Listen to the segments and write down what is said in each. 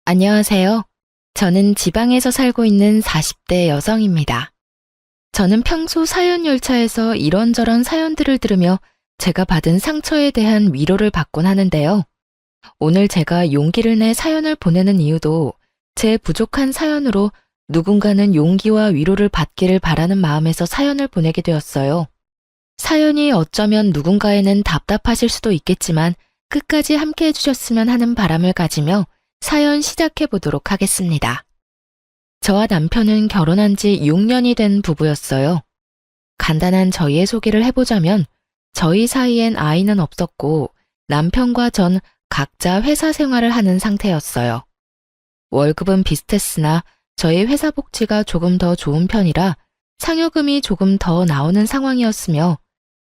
안녕하세요. 저는 지방에서 살고 있는 40대 여성입니다. 저는 평소 사연 열차에서 이런저런 사연들을 들으며 제가 받은 상처에 대한 위로를 받곤 하는데요. 오늘 제가 용기를 내 사연을 보내는 이유도 제 부족한 사연으로 누군가는 용기와 위로를 받기를 바라는 마음에서 사연을 보내게 되었어요. 사연이 어쩌면 누군가에는 답답하실 수도 있겠지만 끝까지 함께 해주셨으면 하는 바람을 가지며 사연 시작해 보도록 하겠습니다. 저와 남편은 결혼한 지 6년이 된 부부였어요. 간단한 저희의 소개를 해보자면 저희 사이엔 아이는 없었고 남편과 전 각자 회사 생활을 하는 상태였어요. 월급은 비슷했으나 저희 회사 복지가 조금 더 좋은 편이라 상여금이 조금 더 나오는 상황이었으며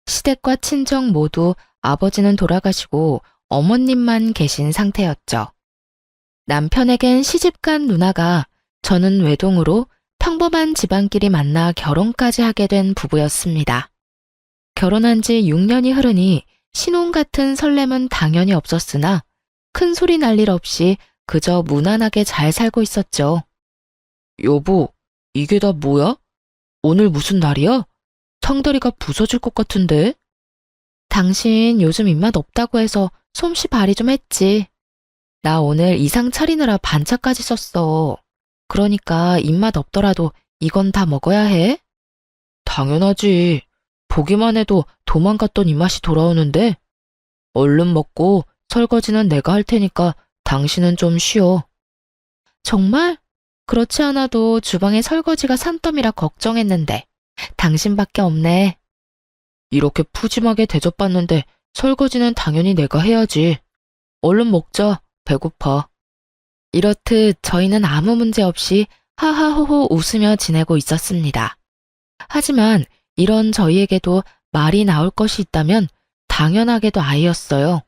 시댁과 친정 모두 아버지는 돌아가시고 어머님만 계신 상태였죠. 남편에겐 시집간 누나가 저는 외동으로 평범한 집안끼리 만나 결혼까지 하게 된 부부였습니다. 결혼한 지 6년이 흐르니 신혼 같은 설렘은 당연히 없었으나 큰 소리 날 일 없이 그저 무난하게 잘 살고 있었죠. 여보, 이게 다 뭐야? 오늘 무슨 날이야? 상다리가 부서질 것 같은데? 당신 요즘 입맛 없다고 해서 솜씨 발휘 좀 했지. 나 오늘 이상 차리느라 반차까지 썼어. 그러니까 입맛 없더라도 이건 다 먹어야 해? 당연하지. 보기만 해도 도망갔던 입맛이 돌아오는데. 얼른 먹고 설거지는 내가 할 테니까 당신은 좀 쉬어. 정말? 그렇지 않아도 주방에 설거지가 산더미라 걱정했는데 당신밖에 없네. 이렇게 푸짐하게 대접받는데 설거지는 당연히 내가 해야지. 얼른 먹자. 배고파. 이렇듯 저희는 아무 문제 없이 하하호호 웃으며 지내고 있었습니다. 하지만 이런 저희에게도 말이 나올 것이 있다면 당연하게도 아이였어요.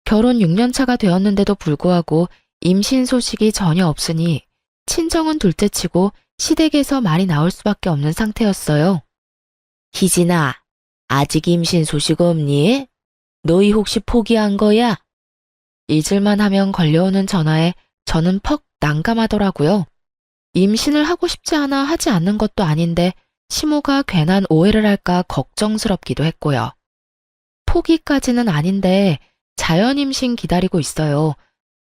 결혼 6년 차가 되었는데도 불구하고 임신 소식이 전혀 없으니 친정은 둘째치고 시댁에서 말이 나올 수밖에 없는 상태였어요. 희진아, 아직 임신 소식 없니? 너희 혹시 포기한 거야? 잊을만 하면 걸려오는 전화에 저는 퍽 난감하더라고요. 임신을 하고 싶지 않아 하지 않는 것도 아닌데 시모가 괜한 오해를 할까 걱정스럽기도 했고요. 포기까지는 아닌데 자연 임신 기다리고 있어요.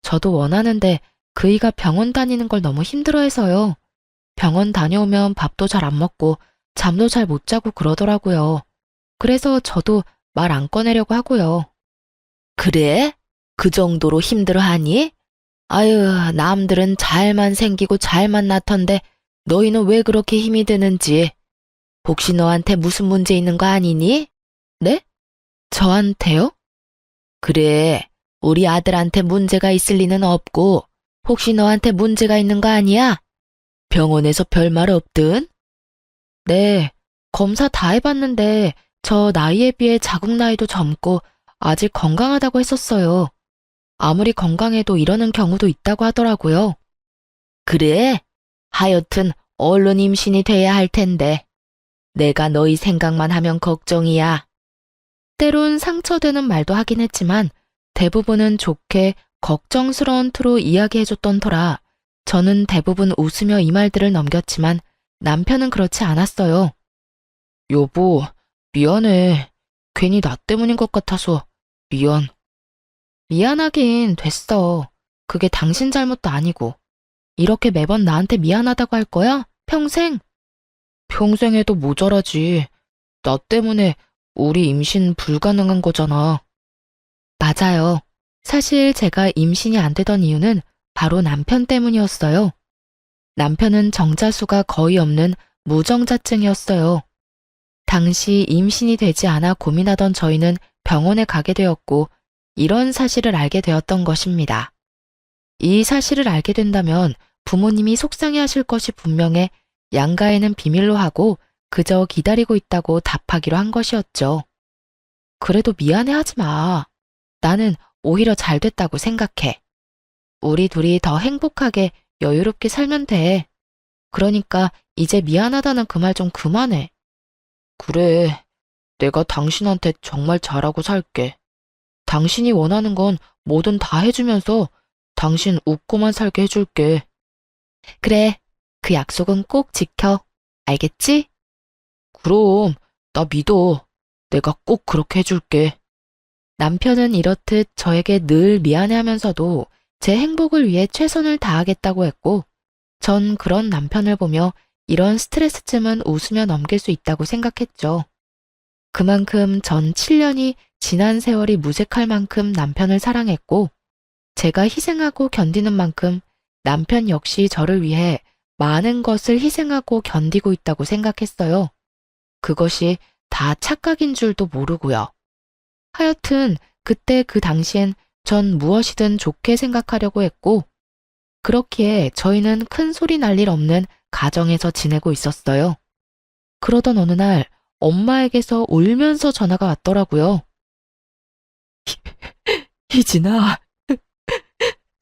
저도 원하는데 그이가 병원 다니는 걸 너무 힘들어해서요. 병원 다녀오면 밥도 잘 안 먹고 잠도 잘 못 자고 그러더라고요. 그래서 저도 말 안 꺼내려고 하고요. 그래? 그 정도로 힘들어하니? 아유, 남들은 잘만 생기고 잘만 낳던데 너희는 왜 그렇게 힘이 드는지. 혹시 너한테 무슨 문제 있는 거 아니니? 네? 저한테요? 그래, 우리 아들한테 문제가 있을 리는 없고 혹시 너한테 문제가 있는 거 아니야? 병원에서 별말 없든? 네, 검사 다 해봤는데 저 나이에 비해 자국 나이도 젊고 아직 건강하다고 했었어요. 아무리 건강해도 이러는 경우도 있다고 하더라고요. 그래? 하여튼 얼른 임신이 돼야 할 텐데. 내가 너희 생각만 하면 걱정이야. 때론 상처되는 말도 하긴 했지만 대부분은 좋게 걱정스러운 투로 이야기해줬던 터라 저는 대부분 웃으며 이 말들을 넘겼지만 남편은 그렇지 않았어요. 여보, 미안해. 괜히 나 때문인 것 같아서 미안. 미안하긴 됐어. 그게 당신 잘못도 아니고. 이렇게 매번 나한테 미안하다고 할 거야? 평생? 평생 해도 모자라지. 나 때문에 우리 임신 불가능한 거잖아. 맞아요. 사실 제가 임신이 안 되던 이유는 바로 남편 때문이었어요. 남편은 정자수가 거의 없는 무정자증이었어요. 당시 임신이 되지 않아 고민하던 저희는 병원에 가게 되었고 이런 사실을 알게 되었던 것입니다. 이 사실을 알게 된다면 부모님이 속상해하실 것이 분명해 양가에는 비밀로 하고 그저 기다리고 있다고 답하기로 한 것이었죠. 그래도 미안해하지 마. 나는 오히려 잘 됐다고 생각해. 우리 둘이 더 행복하게 여유롭게 살면 돼. 그러니까 이제 미안하다는 그 말 좀 그만해. 그래, 내가 당신한테 정말 잘하고 살게. 당신이 원하는 건 뭐든 다 해주면서 당신 웃고만 살게 해줄게. 그래, 그 약속은 꼭 지켜. 알겠지? 그럼, 나 믿어. 내가 꼭 그렇게 해줄게. 남편은 이렇듯 저에게 늘 미안해하면서도 제 행복을 위해 최선을 다하겠다고 했고, 전 그런 남편을 보며 이런 스트레스쯤은 웃으며 넘길 수 있다고 생각했죠. 그만큼 전 7년이 지난 세월이 무색할 만큼 남편을 사랑했고, 제가 희생하고 견디는 만큼 남편 역시 저를 위해 많은 것을 희생하고 견디고 있다고 생각했어요. 그것이 다 착각인 줄도 모르고요. 하여튼 그때 그 당시엔 전 무엇이든 좋게 생각하려고 했고, 그렇기에 저희는 큰 소리 날 일 없는 가정에서 지내고 있었어요. 그러던 어느 날 엄마에게서 울면서 전화가 왔더라고요. 희진아,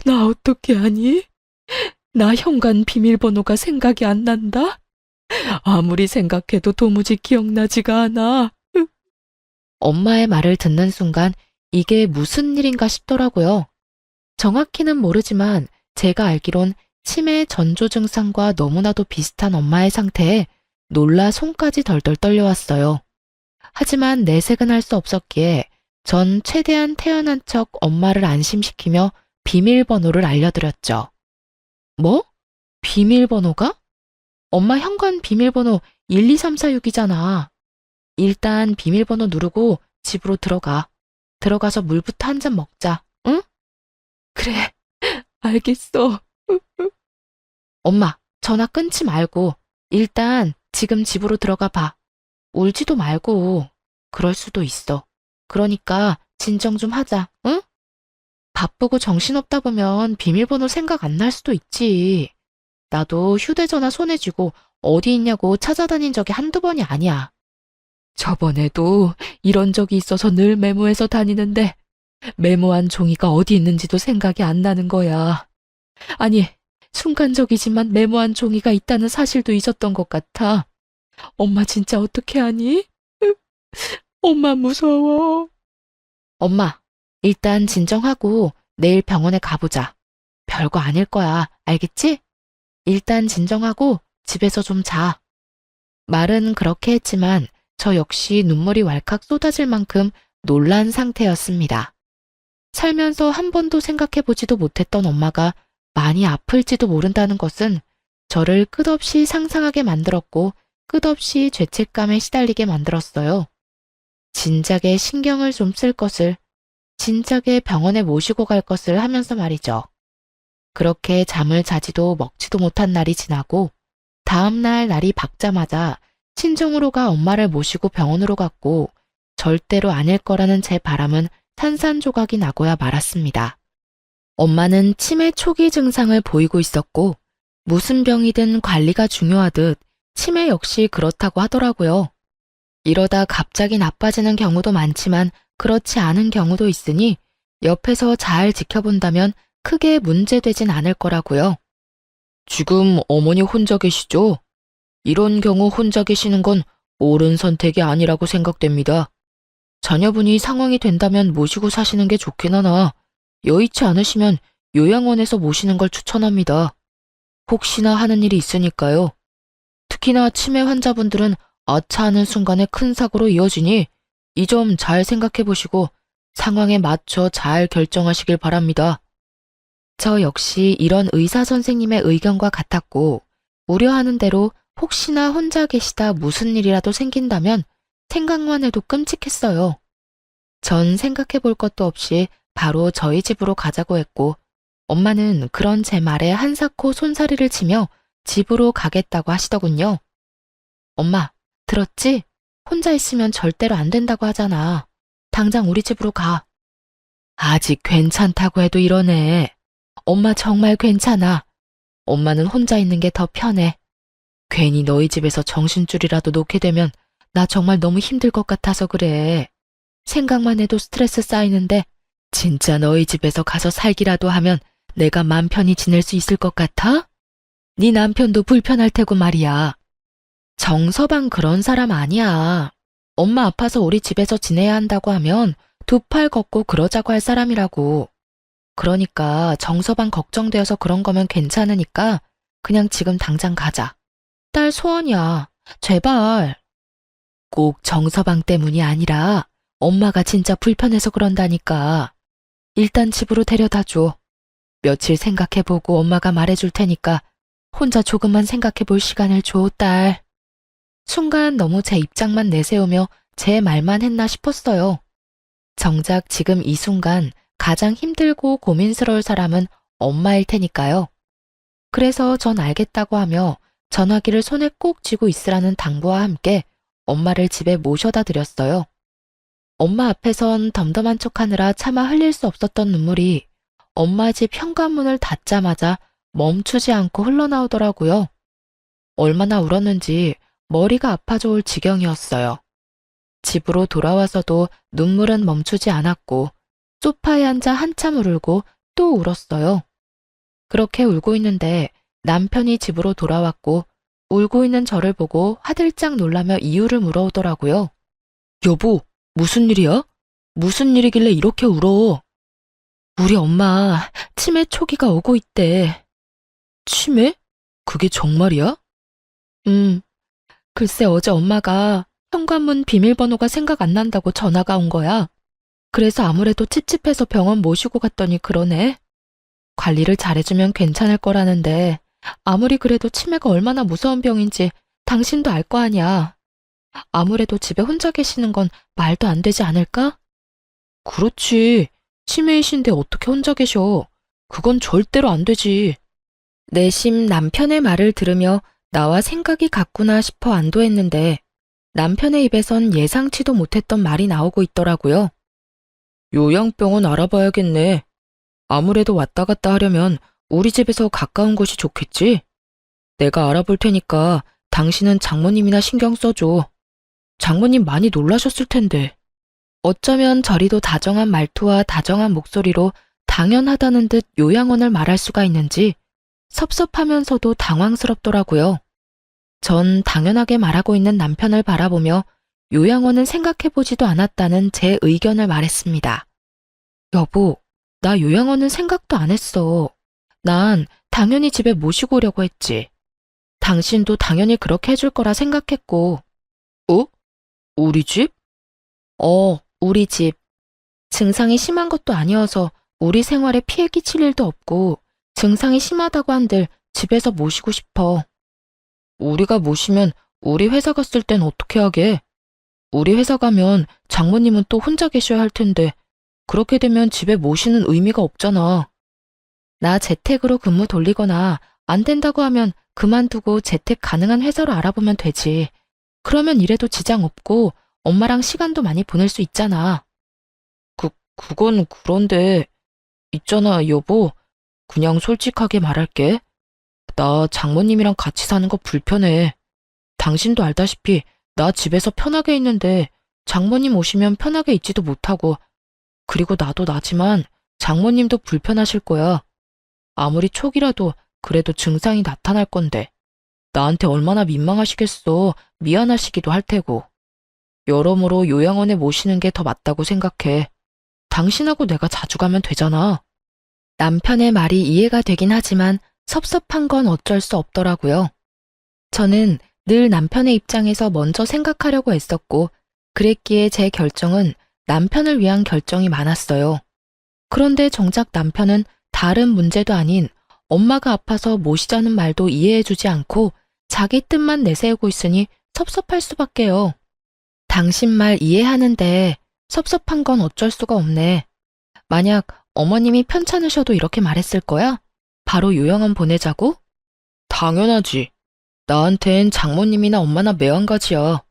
나 어떻게 하니? 나 현관 비밀번호가 생각이 안 난다? 아무리 생각해도 도무지 기억나지가 않아. 엄마의 말을 듣는 순간 이게 무슨 일인가 싶더라고요. 정확히는 모르지만 제가 알기론 치매 전조 증상과 너무나도 비슷한 엄마의 상태에 놀라 손까지 덜덜 떨려왔어요. 하지만 내색은 할 수 없었기에 전 최대한 태연한 척 엄마를 안심시키며 비밀번호를 알려드렸죠. 뭐? 비밀번호가? 엄마 현관 비밀번호 12346이잖아. 일단 비밀번호 누르고 집으로 들어가. 들어가서 물부터 한 잔 먹자, 응? 그래, 알겠어. 엄마, 전화 끊지 말고 일단 지금 집으로 들어가 봐. 울지도 말고. 그럴 수도 있어. 그러니까 진정 좀 하자, 응? 바쁘고 정신없다 보면 비밀번호 생각 안 날 수도 있지. 나도 휴대전화 손에 쥐고 어디 있냐고 찾아다닌 적이 한두 번이 아니야. 저번에도 이런 적이 있어서 늘 메모해서 다니는데 메모한 종이가 어디 있는지도 생각이 안 나는 거야. 아니, 순간적이지만 메모한 종이가 있다는 사실도 잊었던 것 같아. 엄마 진짜 어떻게 하니? 엄마 무서워. 엄마, 일단 진정하고 내일 병원에 가보자. 별거 아닐 거야. 알겠지? 일단 진정하고 집에서 좀 자. 말은 그렇게 했지만 저 역시 눈물이 왈칵 쏟아질 만큼 놀란 상태였습니다. 살면서 한 번도 생각해보지도 못했던 엄마가 많이 아플지도 모른다는 것은 저를 끝없이 상상하게 만들었고 끝없이 죄책감에 시달리게 만들었어요. 진작에 신경을 좀 쓸 것을, 진작에 병원에 모시고 갈 것을 하면서 말이죠. 그렇게 잠을 자지도 먹지도 못한 날이 지나고 다음날 날이 밝자마자 친정으로 가 엄마를 모시고 병원으로 갔고 절대로 아닐 거라는 제 바람은 산산조각이 나고야 말았습니다. 엄마는 치매 초기 증상을 보이고 있었고 무슨 병이든 관리가 중요하듯 치매 역시 그렇다고 하더라고요. 이러다 갑자기 나빠지는 경우도 많지만 그렇지 않은 경우도 있으니 옆에서 잘 지켜본다면 크게 문제되진 않을 거라고요. 지금 어머니 혼자 계시죠? 이런 경우 혼자 계시는 건 옳은 선택이 아니라고 생각됩니다. 자녀분이 상황이 된다면 모시고 사시는 게 좋긴 하나 여의치 않으시면 요양원에서 모시는 걸 추천합니다. 혹시나 하는 일이 있으니까요. 특히나 치매 환자분들은 아차 하는 순간에 큰 사고로 이어지니 이 점 잘 생각해 보시고 상황에 맞춰 잘 결정하시길 바랍니다. 저 역시 이런 의사 선생님의 의견과 같았고 우려하는 대로 혹시나 혼자 계시다 무슨 일이라도 생긴다면 생각만 해도 끔찍했어요. 전 생각해 볼 것도 없이 바로 저희 집으로 가자고 했고 엄마는 그런 제 말에 한사코 손사리를 치며 집으로 가겠다고 하시더군요. 엄마, 들었지? 혼자 있으면 절대로 안 된다고 하잖아. 당장 우리 집으로 가. 아직 괜찮다고 해도 이러네. 엄마 정말 괜찮아. 엄마는 혼자 있는 게 더 편해. 괜히 너희 집에서 정신줄이라도 놓게 되면 나 정말 너무 힘들 것 같아서 그래. 생각만 해도 스트레스 쌓이는데 진짜 너희 집에서 가서 살기라도 하면 내가 맘 편히 지낼 수 있을 것 같아? 네 남편도 불편할 테고 말이야. 정서방 그런 사람 아니야. 엄마 아파서 우리 집에서 지내야 한다고 하면 두 팔 걷고 그러자고 할 사람이라고. 그러니까 정서방 걱정되어서 그런 거면 괜찮으니까 그냥 지금 당장 가자. 딸 소원이야. 제발. 꼭 정서방 때문이 아니라 엄마가 진짜 불편해서 그런다니까. 일단 집으로 데려다 줘. 며칠 생각해보고 엄마가 말해줄 테니까 혼자 조금만 생각해볼 시간을 줘, 딸. 순간 너무 제 입장만 내세우며 제 말만 했나 싶었어요. 정작 지금 이 순간 가장 힘들고 고민스러울 사람은 엄마일 테니까요. 그래서 전 알겠다고 하며 전화기를 손에 꼭 쥐고 있으라는 당부와 함께 엄마를 집에 모셔다 드렸어요. 엄마 앞에선 덤덤한 척하느라 차마 흘릴 수 없었던 눈물이 엄마 집 현관문을 닫자마자 멈추지 않고 흘러나오더라고요. 얼마나 울었는지 머리가 아파져 올 지경이었어요. 집으로 돌아와서도 눈물은 멈추지 않았고 소파에 앉아 한참 울고 또 울었어요. 그렇게 울고 있는데 남편이 집으로 돌아왔고 울고 있는 저를 보고 화들짝 놀라며 이유를 물어오더라고요. 여보, 무슨 일이야? 무슨 일이길래 이렇게 울어? 우리 엄마 치매 초기가 오고 있대. 치매? 그게 정말이야? 글쎄 어제 엄마가 현관문 비밀번호가 생각 안 난다고 전화가 온 거야. 그래서 아무래도 찝찝해서 병원 모시고 갔더니 그러네. 관리를 잘해주면 괜찮을 거라는데 아무리 그래도 치매가 얼마나 무서운 병인지 당신도 알 거 아니야. 아무래도 집에 혼자 계시는 건 말도 안 되지 않을까? 그렇지. 치매이신데 어떻게 혼자 계셔. 그건 절대로 안 되지. 내심 남편의 말을 들으며 나와 생각이 같구나 싶어 안도했는데 남편의 입에선 예상치도 못했던 말이 나오고 있더라고요. 요양병원 알아봐야겠네. 아무래도 왔다 갔다 하려면 우리 집에서 가까운 곳이 좋겠지? 내가 알아볼 테니까 당신은 장모님이나 신경 써줘. 장모님 많이 놀라셨을 텐데. 어쩌면 저리도 다정한 말투와 다정한 목소리로 당연하다는 듯 요양원을 말할 수가 있는지 섭섭하면서도 당황스럽더라고요. 전 당연하게 말하고 있는 남편을 바라보며 요양원은 생각해보지도 않았다는 제 의견을 말했습니다. 여보, 나 요양원은 생각도 안 했어. 난 당연히 집에 모시고 오려고 했지. 당신도 당연히 그렇게 해줄 거라 생각했고. 어? 우리 집? 우리 집. 증상이 심한 것도 아니어서 우리 생활에 피해 끼칠 일도 없고 증상이 심하다고 한들 집에서 모시고 싶어. 우리가 모시면 우리 회사 갔을 땐 어떻게 하게? 우리 회사 가면 장모님은 또 혼자 계셔야 할 텐데 그렇게 되면 집에 모시는 의미가 없잖아. 나 재택으로 근무 돌리거나 안 된다고 하면 그만두고 재택 가능한 회사로 알아보면 되지. 그러면 일해도 지장 없고 엄마랑 시간도 많이 보낼 수 있잖아. 그건 그런데 있잖아 여보. 그냥 솔직하게 말할게. 나 장모님이랑 같이 사는 거 불편해. 당신도 알다시피 나 집에서 편하게 있는데 장모님 오시면 편하게 있지도 못하고 그리고 나도 나지만 장모님도 불편하실 거야. 아무리 초기라도 그래도 증상이 나타날 건데 나한테 얼마나 민망하시겠어. 미안하시기도 할 테고. 여러모로 요양원에 모시는 게 더 맞다고 생각해. 당신하고 내가 자주 가면 되잖아. 남편의 말이 이해가 되긴 하지만 섭섭한 건 어쩔 수 없더라고요. 저는 늘 남편의 입장에서 먼저 생각하려고 했었고 그랬기에 제 결정은 남편을 위한 결정이 많았어요. 그런데 정작 남편은 다른 문제도 아닌 엄마가 아파서 모시자는 말도 이해해주지 않고 자기 뜻만 내세우고 있으니 섭섭할 수밖에요. 당신 말 이해하는데 섭섭한 건 어쩔 수가 없네. 만약 어머님이 편찮으셔도 이렇게 말했을 거야? 바로 요양원 보내자고? 당연하지. 나한텐 장모님이나 엄마나 매한가지야.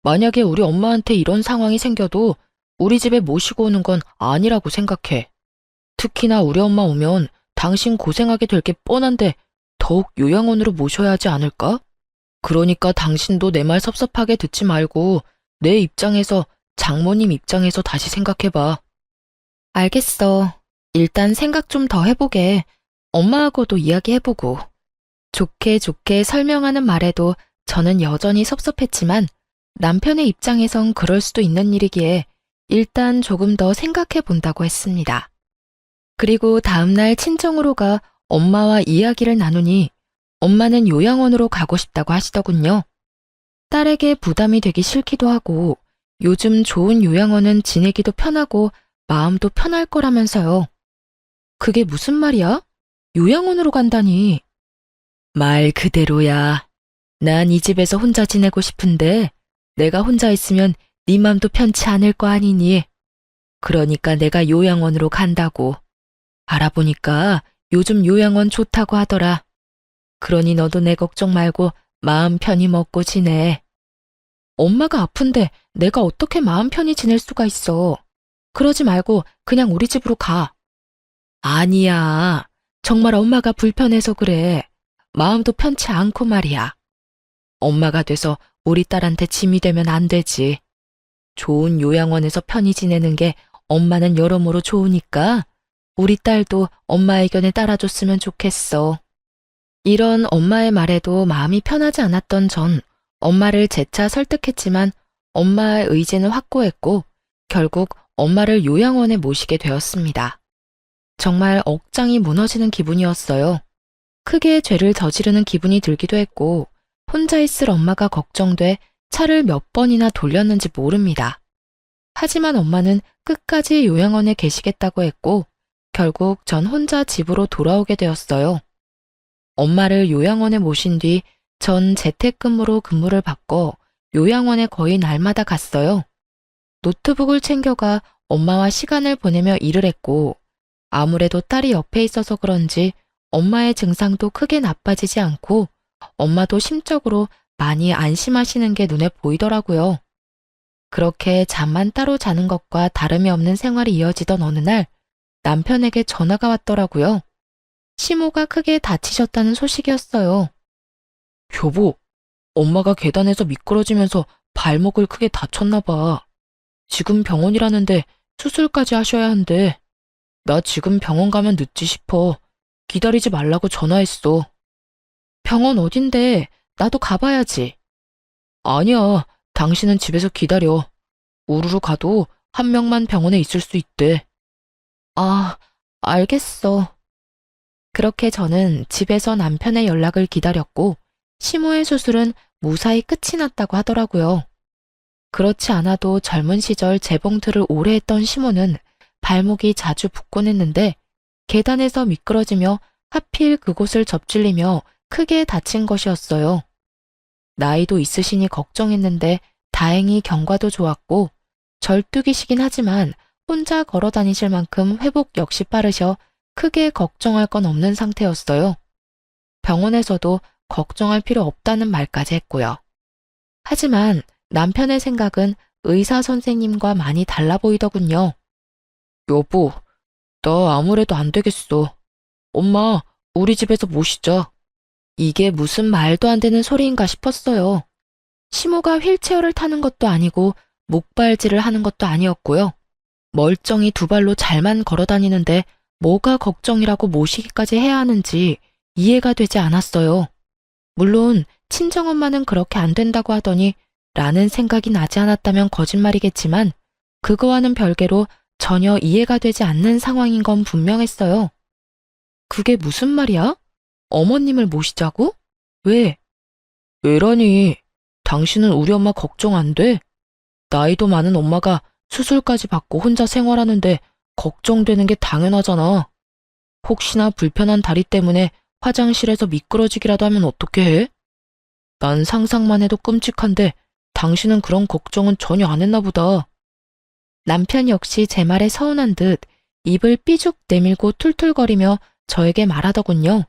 만약에 우리 엄마한테 이런 상황이 생겨도 우리 집에 모시고 오는 건 아니라고 생각해. 특히나 우리 엄마 오면 당신 고생하게 될 게 뻔한데 더욱 요양원으로 모셔야 하지 않을까? 그러니까 당신도 내 말 섭섭하게 듣지 말고 내 입장에서 장모님 입장에서 다시 생각해봐. 알겠어. 일단 생각 좀 더 해보게. 엄마하고도 이야기해보고. 좋게 좋게 설명하는 말에도 저는 여전히 섭섭했지만 남편의 입장에선 그럴 수도 있는 일이기에 일단 조금 더 생각해 본다고 했습니다. 그리고 다음날 친정으로 가 엄마와 이야기를 나누니 엄마는 요양원으로 가고 싶다고 하시더군요. 딸에게 부담이 되기 싫기도 하고 요즘 좋은 요양원은 지내기도 편하고 마음도 편할 거라면서요. 그게 무슨 말이야? 요양원으로 간다니. 말 그대로야. 난 이 집에서 혼자 지내고 싶은데 내가 혼자 있으면 네 맘도 편치 않을 거 아니니. 그러니까 내가 요양원으로 간다고. 알아보니까 요즘 요양원 좋다고 하더라. 그러니 너도 내 걱정 말고 마음 편히 먹고 지내. 엄마가 아픈데 내가 어떻게 마음 편히 지낼 수가 있어. 그러지 말고 그냥 우리 집으로 가. 아니야. 정말 엄마가 불편해서 그래. 마음도 편치 않고 말이야. 엄마가 돼서 우리 딸한테 짐이 되면 안 되지. 좋은 요양원에서 편히 지내는 게 엄마는 여러모로 좋으니까 우리 딸도 엄마 의견에 따라줬으면 좋겠어. 이런 엄마의 말에도 마음이 편하지 않았던 전 엄마를 재차 설득했지만 엄마의 의지는 확고했고 결국 엄마를 요양원에 모시게 되었습니다. 정말 억장이 무너지는 기분이었어요. 크게 죄를 저지르는 기분이 들기도 했고 혼자 있을 엄마가 걱정돼 차를 몇 번이나 돌렸는지 모릅니다. 하지만 엄마는 끝까지 요양원에 계시겠다고 했고 결국 전 혼자 집으로 돌아오게 되었어요. 엄마를 요양원에 모신 뒤 전 재택근무로 근무를 바꿔 요양원에 거의 날마다 갔어요. 노트북을 챙겨가 엄마와 시간을 보내며 일을 했고 아무래도 딸이 옆에 있어서 그런지 엄마의 증상도 크게 나빠지지 않고 엄마도 심적으로 많이 안심하시는 게 눈에 보이더라고요. 그렇게 잠만 따로 자는 것과 다름이 없는 생활이 이어지던 어느 날 남편에게 전화가 왔더라고요. 시모가 크게 다치셨다는 소식이었어요. 여보, 엄마가 계단에서 미끄러지면서 발목을 크게 다쳤나 봐. 지금 병원이라는데 수술까지 하셔야 한대. 나 지금 병원 가면 늦지 싶어. 기다리지 말라고 전화했어. 병원 어딘데? 나도 가봐야지. 아니야, 당신은 집에서 기다려. 우르르 가도 한 명만 병원에 있을 수 있대. 아, 알겠어. 그렇게 저는 집에서 남편의 연락을 기다렸고 시모의 수술은 무사히 끝이 났다고 하더라고요. 그렇지 않아도 젊은 시절 재봉틀을 오래 했던 시모는 발목이 자주 붓곤 했는데 계단에서 미끄러지며 하필 그곳을 접질리며 크게 다친 것이었어요. 나이도 있으시니 걱정했는데 다행히 경과도 좋았고 절뚝이시긴 하지만 혼자 걸어 다니실 만큼 회복 역시 빠르셔 크게 걱정할 건 없는 상태였어요. 병원에서도 걱정할 필요 없다는 말까지 했고요. 하지만 남편의 생각은 의사 선생님과 많이 달라 보이더군요. 여보, 나 아무래도 안 되겠어. 엄마, 우리 집에서 모시자. 이게 무슨 말도 안 되는 소리인가 싶었어요. 시모가 휠체어를 타는 것도 아니고 목발질을 하는 것도 아니었고요. 멀쩡히 두 발로 잘만 걸어 다니는데 뭐가 걱정이라고 모시기까지 해야 하는지 이해가 되지 않았어요. 물론 친정엄마는 그렇게 안 된다고 하더니 라는 생각이 나지 않았다면 거짓말이겠지만 그거와는 별개로 전혀 이해가 되지 않는 상황인 건 분명했어요. 그게 무슨 말이야? 어머님을 모시자고? 왜? 왜라니? 당신은 우리 엄마 걱정 안 돼? 나이도 많은 엄마가 수술까지 받고 혼자 생활하는데 걱정되는 게 당연하잖아. 혹시나 불편한 다리 때문에 화장실에서 미끄러지기라도 하면 어떻게 해? 난 상상만 해도 끔찍한데 당신은 그런 걱정은 전혀 안 했나 보다. 남편 역시 제 말에 서운한 듯 입을 삐죽 내밀고 툴툴거리며 저에게 말하더군요.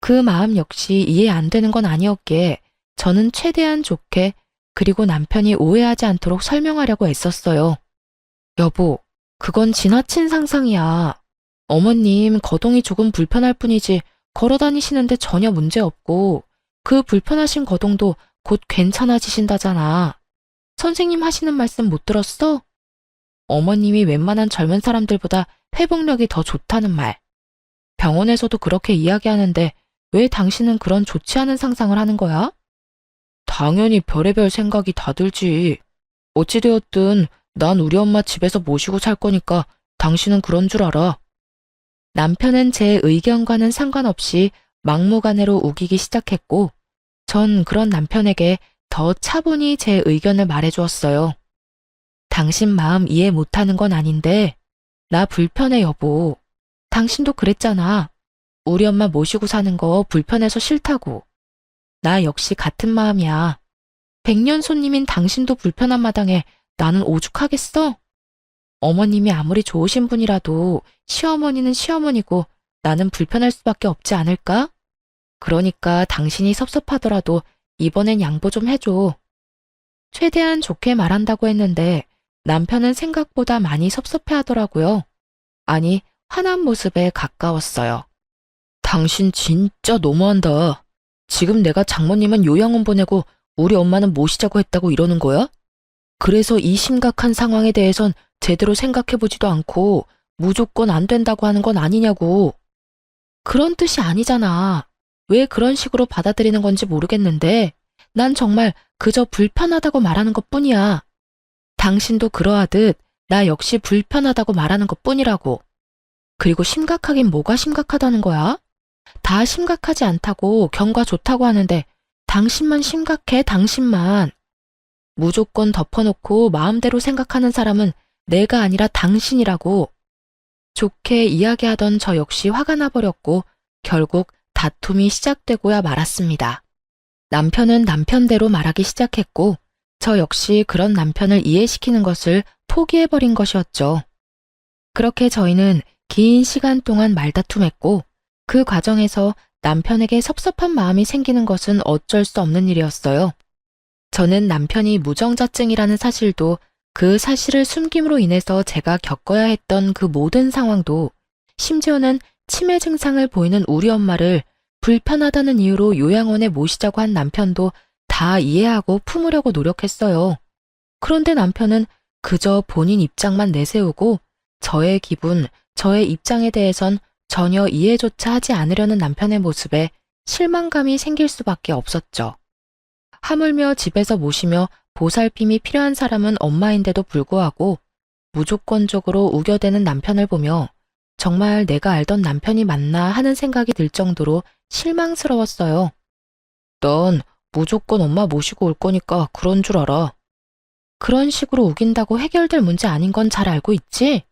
그 마음 역시 이해 안 되는 건 아니었기에 저는 최대한 좋게 그리고 남편이 오해하지 않도록 설명하려고 애썼어요. 여보, 그건 지나친 상상이야. 어머님 거동이 조금 불편할 뿐이지 걸어 다니시는데 전혀 문제 없고 그 불편하신 거동도 곧 괜찮아지신다잖아. 선생님 하시는 말씀 못 들었어? 어머님이 웬만한 젊은 사람들보다 회복력이 더 좋다는 말. 병원에서도 그렇게 이야기하는데 왜 당신은 그런 좋지 않은 상상을 하는 거야? 당연히 별의별 생각이 다 들지. 어찌되었든 난 우리 엄마 집에서 모시고 살 거니까 당신은 그런 줄 알아. 남편은 제 의견과는 상관없이 막무가내로 우기기 시작했고, 전 그런 남편에게 더 차분히 제 의견을 말해주었어요. 당신 마음 이해 못하는 건 아닌데, 나 불편해 여보. 당신도 그랬잖아. 우리 엄마 모시고 사는 거 불편해서 싫다고. 나 역시 같은 마음이야. 백년 손님인 당신도 불편한 마당에 나는 오죽하겠어? 어머님이 아무리 좋으신 분이라도 시어머니는 시어머니고 나는 불편할 수밖에 없지 않을까? 그러니까 당신이 섭섭하더라도 이번엔 양보 좀 해줘. 최대한 좋게 말한다고 했는데 남편은 생각보다 많이 섭섭해 하더라고요. 아니, 화난 모습에 가까웠어요. 당신 진짜 너무한다. 지금 내가 장모님은 요양원 보내고 우리 엄마는 모시자고 했다고 이러는 거야? 그래서 이 심각한 상황에 대해선 제대로 생각해보지도 않고 무조건 안 된다고 하는 건 아니냐고. 그런 뜻이 아니잖아. 왜 그런 식으로 받아들이는 건지 모르겠는데 난 정말 그저 불편하다고 말하는 것뿐이야. 당신도 그러하듯 나 역시 불편하다고 말하는 것뿐이라고. 그리고 심각하긴 뭐가 심각하다는 거야? 다 심각하지 않다고 경과 좋다고 하는데 당신만 심각해, 당신만. 무조건 덮어놓고 마음대로 생각하는 사람은 내가 아니라 당신이라고. 좋게 이야기하던 저 역시 화가 나버렸고 결국 다툼이 시작되고야 말았습니다. 남편은 남편대로 말하기 시작했고 저 역시 그런 남편을 이해시키는 것을 포기해버린 것이었죠. 그렇게 저희는 긴 시간 동안 말다툼했고 그 과정에서 남편에게 섭섭한 마음이 생기는 것은 어쩔 수 없는 일이었어요. 저는 남편이 무정자증이라는 사실도 그 사실을 숨김으로 인해서 제가 겪어야 했던 그 모든 상황도 심지어는 치매 증상을 보이는 우리 엄마를 불편하다는 이유로 요양원에 모시자고 한 남편도 다 이해하고 품으려고 노력했어요. 그런데 남편은 그저 본인 입장만 내세우고 저의 기분, 저의 입장에 대해선 전혀 이해조차 하지 않으려는 남편의 모습에 실망감이 생길 수밖에 없었죠. 하물며 집에서 모시며 보살핌이 필요한 사람은 엄마인데도 불구하고 무조건적으로 우겨대는 남편을 보며 정말 내가 알던 남편이 맞나 하는 생각이 들 정도로 실망스러웠어요. 넌 무조건 엄마 모시고 올 거니까 그런 줄 알아. 그런 식으로 우긴다고 해결될 문제 아닌 건 잘 알고 있지?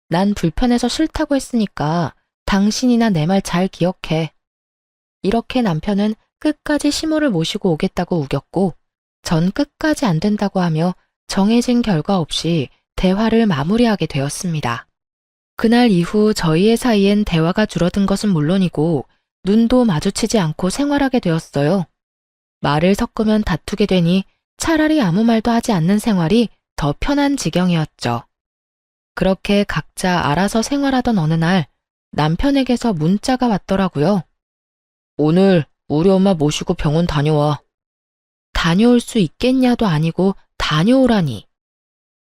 난 불편해서 싫다고 했으니까 당신이나 내 말 잘 기억해. 이렇게 남편은 끝까지 시모를 모시고 오겠다고 우겼고 전 끝까지 안 된다고 하며 정해진 결과 없이 대화를 마무리하게 되었습니다. 그날 이후 저희의 사이엔 대화가 줄어든 것은 물론이고 눈도 마주치지 않고 생활하게 되었어요. 말을 섞으면 다투게 되니 차라리 아무 말도 하지 않는 생활이 더 편한 지경이었죠. 그렇게 각자 알아서 생활하던 어느 날 남편에게서 문자가 왔더라고요. 오늘 우리 엄마 모시고 병원 다녀와. 다녀올 수 있겠냐도 아니고 다녀오라니.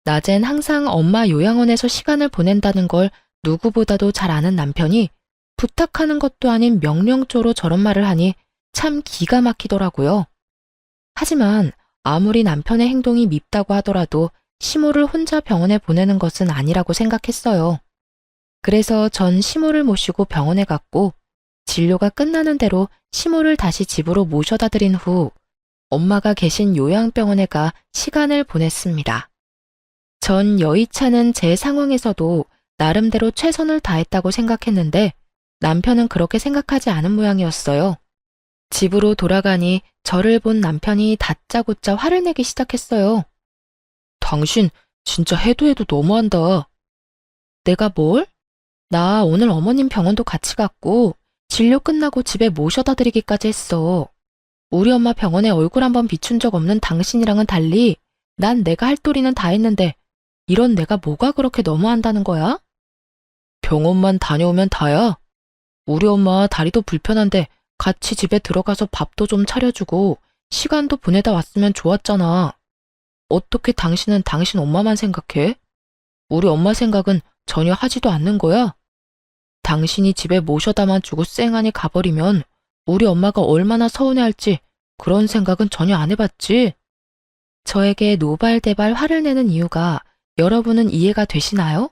낮엔 항상 엄마 요양원에서 시간을 보낸다는 걸 누구보다도 잘 아는 남편이 부탁하는 것도 아닌 명령조로 저런 말을 하니 참 기가 막히더라고요. 하지만 아무리 남편의 행동이 밉다고 하더라도 시모를 혼자 병원에 보내는 것은 아니라고 생각했어요. 그래서 전 시모를 모시고 병원에 갔고 진료가 끝나는 대로 시모를 다시 집으로 모셔다 드린 후 엄마가 계신 요양병원에 가 시간을 보냈습니다. 전 여의치않은 제 상황에서도 나름대로 최선을 다했다고 생각했는데 남편은 그렇게 생각하지 않은 모양이었어요. 집으로 돌아가니 저를 본 남편이 다짜고짜 화를 내기 시작했어요. 당신 진짜 해도 너무한다. 내가 뭘? 나 오늘 어머님 병원도 같이 갔고 진료 끝나고 집에 모셔다 드리기까지 했어. 우리 엄마 병원에 얼굴 한번 비춘 적 없는 당신이랑은 달리 난 내가 할 도리는 다 했는데 이런 내가 뭐가 그렇게 너무한다는 거야? 병원만 다녀오면 다야. 우리 엄마 다리도 불편한데 같이 집에 들어가서 밥도 좀 차려주고 시간도 보내다 왔으면 좋았잖아. 어떻게 당신은 당신 엄마만 생각해? 우리 엄마 생각은 전혀 하지도 않는 거야? 당신이 집에 모셔다만 주고 쌩하니 가버리면 우리 엄마가 얼마나 서운해할지 그런 생각은 전혀 안 해봤지? 저에게 노발대발 화를 내는 이유가 여러분은 이해가 되시나요?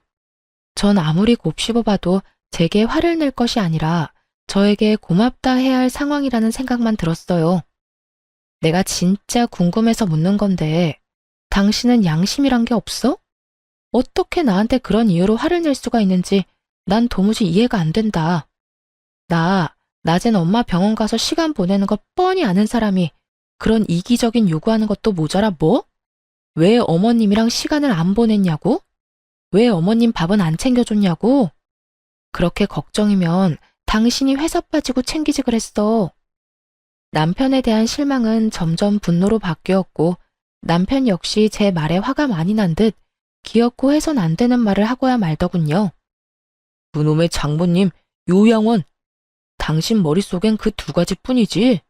전 아무리 곱씹어봐도 제게 화를 낼 것이 아니라 저에게 고맙다 해야 할 상황이라는 생각만 들었어요. 내가 진짜 궁금해서 묻는 건데 당신은 양심이란 게 없어? 어떻게 나한테 그런 이유로 화를 낼 수가 있는지 난 도무지 이해가 안 된다. 낮엔 엄마 병원 가서 시간 보내는 거 뻔히 아는 사람이 그런 이기적인 요구하는 것도 모자라 뭐? 왜 어머님이랑 시간을 안 보냈냐고? 왜 어머님 밥은 안 챙겨줬냐고? 그렇게 걱정이면 당신이 회사 빠지고 챙기지 그랬어. 남편에 대한 실망은 점점 분노로 바뀌었고 남편 역시 제 말에 화가 많이 난 듯 기어코 해선 안 되는 말을 하고야 말더군요. 그놈의 장모님, 요양원. 당신 머릿속엔 그 두 가지뿐이지.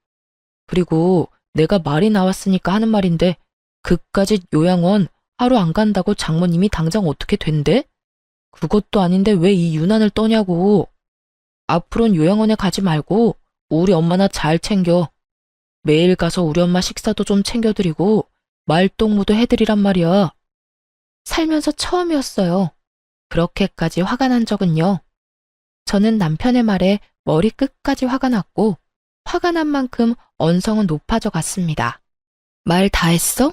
그리고 내가 말이 나왔으니까 하는 말인데 그까짓 요양원 하루 안 간다고 장모님이 당장 어떻게 된대? 그것도 아닌데 왜 이 유난을 떠냐고. 앞으론 요양원에 가지 말고 우리 엄마나 잘 챙겨. 매일 가서 우리 엄마 식사도 좀 챙겨드리고 말동무도 해드리란 말이야. 살면서 처음이었어요. 그렇게까지 화가 난 적은요. 저는 남편의 말에 머리끝까지 화가 났고 화가 난 만큼 언성은 높아져 갔습니다. 말 다 했어?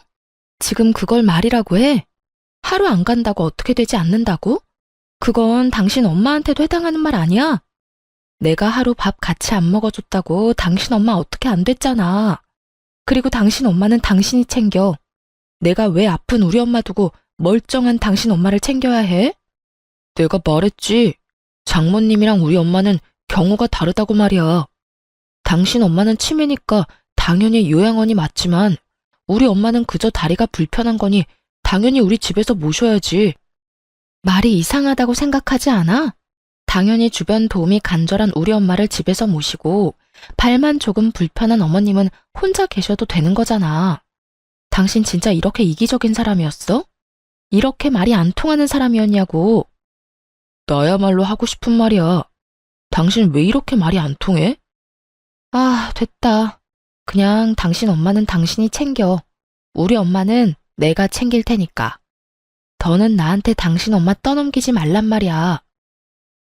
지금 그걸 말이라고 해? 하루 안 간다고 어떻게 되지 않는다고? 그건 당신 엄마한테도 해당하는 말 아니야? 내가 하루 밥 같이 안 먹어줬다고 당신 엄마 어떻게 안 됐잖아. 그리고 당신 엄마는 당신이 챙겨. 내가 왜 아픈 우리 엄마 두고 멀쩡한 당신 엄마를 챙겨야 해? 내가 말했지. 장모님이랑 우리 엄마는 경우가 다르다고 말이야. 당신 엄마는 치매니까 당연히 요양원이 맞지만 우리 엄마는 그저 다리가 불편한 거니 당연히 우리 집에서 모셔야지. 말이 이상하다고 생각하지 않아? 당연히 주변 도움이 간절한 우리 엄마를 집에서 모시고 발만 조금 불편한 어머님은 혼자 계셔도 되는 거잖아. 당신 진짜 이렇게 이기적인 사람이었어? 이렇게 말이 안 통하는 사람이었냐고. 나야말로 하고 싶은 말이야. 당신 왜 이렇게 말이 안 통해? 아, 됐다. 그냥 당신 엄마는 당신이 챙겨. 우리 엄마는 내가 챙길 테니까. 더는 나한테 당신 엄마 떠넘기지 말란 말이야.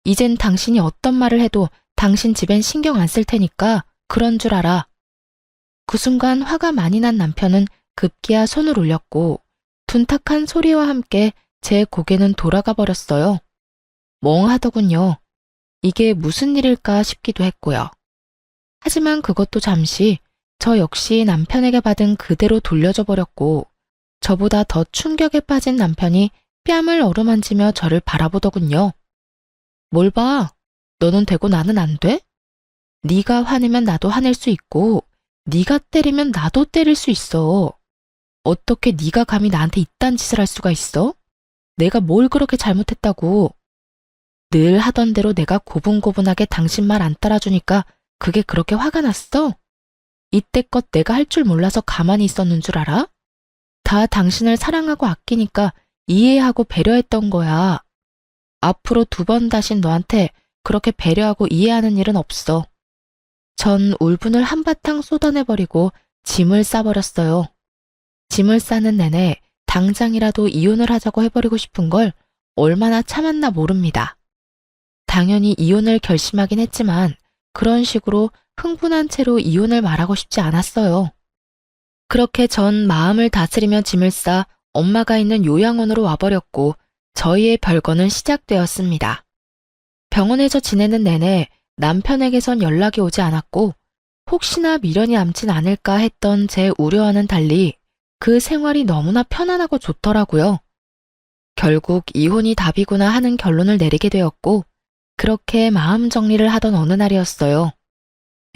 이젠 당신이 어떤 말을 해도 당신 집엔 신경 안 쓸 테니까 그런 줄 알아. 그 순간 화가 많이 난 남편은 급기야 손을 올렸고 둔탁한 소리와 함께 제 고개는 돌아가 버렸어요. 멍하더군요. 이게 무슨 일일까 싶기도 했고요. 하지만 그것도 잠시 저 역시 남편에게 받은 그대로 돌려줘 버렸고 저보다 더 충격에 빠진 남편이 뺨을 어루만지며 저를 바라보더군요. 뭘 봐? 너는 되고 나는 안 돼? 네가 화내면 나도 화낼 수 있고 네가 때리면 나도 때릴 수 있어. 어떻게 네가 감히 나한테 이딴 짓을 할 수가 있어? 내가 뭘 그렇게 잘못했다고. 늘 하던 대로 내가 고분고분하게 당신 말 안 따라주니까 그게 그렇게 화가 났어? 이때껏 내가 할 줄 몰라서 가만히 있었는 줄 알아? 다 당신을 사랑하고 아끼니까 이해하고 배려했던 거야. 앞으로 2번 다신 너한테 그렇게 배려하고 이해하는 일은 없어. 전 울분을 한바탕 쏟아내버리고 짐을 싸버렸어요. 짐을 싸는 내내 당장이라도 이혼을 하자고 해버리고 싶은 걸 얼마나 참았나 모릅니다. 당연히 이혼을 결심하긴 했지만 그런 식으로 흥분한 채로 이혼을 말하고 싶지 않았어요. 그렇게 전 마음을 다스리며 짐을 싸 엄마가 있는 요양원으로 와버렸고 저희의 별거는 시작되었습니다. 병원에서 지내는 내내 남편에게선 연락이 오지 않았고 혹시나 미련이 남진 않을까 했던 제 우려와는 달리 그 생활이 너무나 편안하고 좋더라고요. 결국 이혼이 답이구나 하는 결론을 내리게 되었고 그렇게 마음 정리를 하던 어느 날이었어요.